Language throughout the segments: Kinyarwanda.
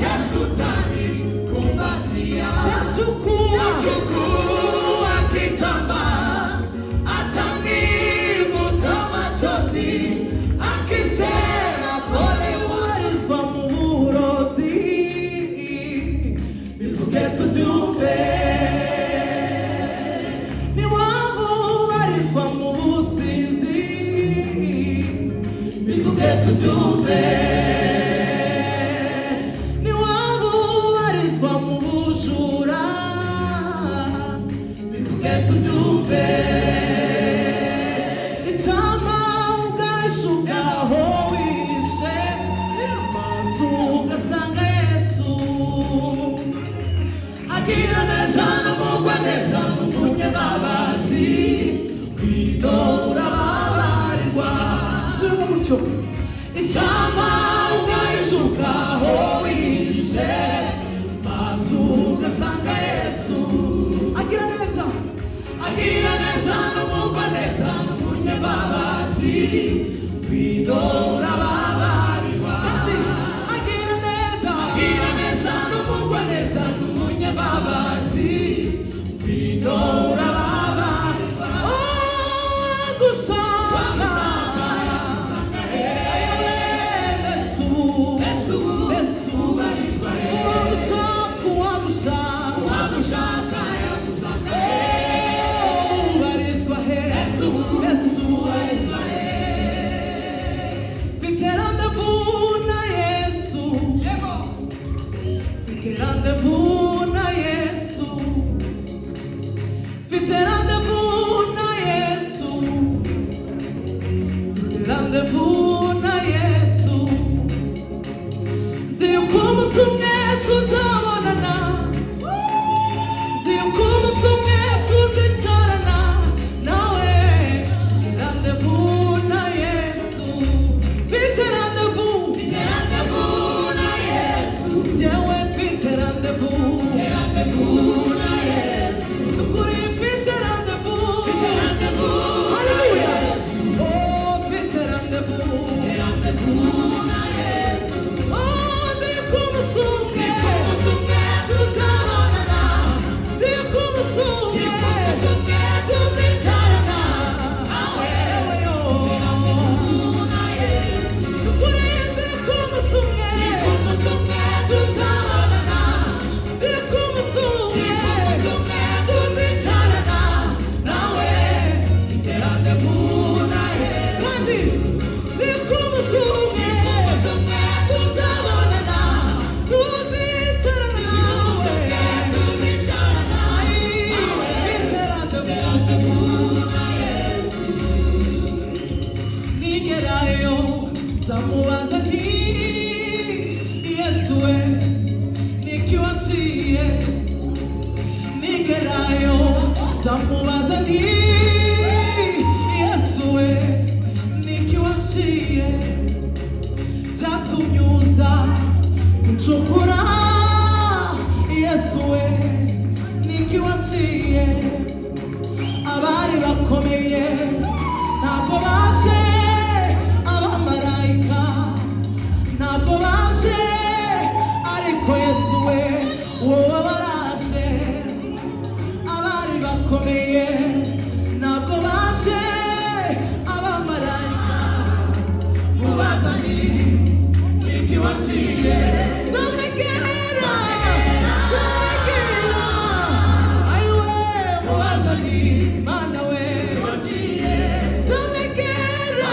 ya sultani kumbatia, yachukua kitambaa atanifuta machozi akisema pole. Ubarizwa mu burozi bivuge tubyumve, ni waba ubarizwa mu busizi bivuge tubyumve, ni waba ubarizwa mu bujura bivuge tubyumve. Icyama ugashukaho wishe mazu ugasanga Yesu agira neza n'umugwa neza n'umunyembabazi, kwidora babarirwa zuba gutyo. Icyama ugashukaho wishe mazu ugasanga Yesu agira neza n'umugwa neza n'umunyembabazi, kwidora babarirwa. Agira neza n'umugwa neza n'umunyembabazi, kwidora babarirwa. Wagushaka yamusanga Yesu ubarizwa wagushaka yamusanga ubarizwa Yesu ubarizwa. Fike rendezvous na Yesu, fike rendezvous na Yesu, fike rendezvous na Yesu, fike rendezvous na Yesu. Ziyukumu sumye tuzabonana, ziyukumu sumye tuzicarana nawe. Rendezvous na Yesu, fite rendezvous na Yesu, jewe fite rendezvous na Yesu, nukuri fite rendezvous haleluya. Oh fite rendezvous na Yesu. Oh ziyukumu sumye tuzabonana, ziyukumu sumye tuzicarana nawe. Rendezvous na Yesu, nukuri ziyukumu sumye tuzabonana, ziyukumu sumye tuzicarana nawe. Fite rendezvous na Yesu, kandi ziyukumu sumye tuzabonana, tuzicarana nawe. Fite rendezvous na Yesu. Nigerayo nzamubaza nti Yesu we niki wanciye, nigerayo nzamubaza nti Yesu we niki wanciye, cyatumyuza gucungura. Yesu we niki wanciye, abari bakomeye ntabwo baje, abamarayika ntabwo baje, ariko Yesu we wowe waraje. Abari bakomeye ntabwo baje, abamarayika mubazani niki wanciye. Zamegera ayiwe mubazani mana we wanciye. Zamegera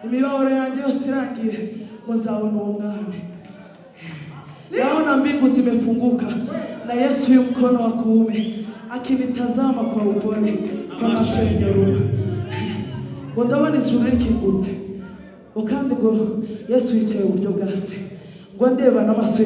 imibabaro yanjye yose irangiye muzabona uwo mwami. Naona mbingu zimefunguka na Yesu yu mkono wa kuume akinitazama kwa upole kwa macho yenye huruma. Ngo ndabona ijuru rikingutse, ngo kandi ngo Yesu yicaye iburyo bwa Se, ngo ndeba n'amaso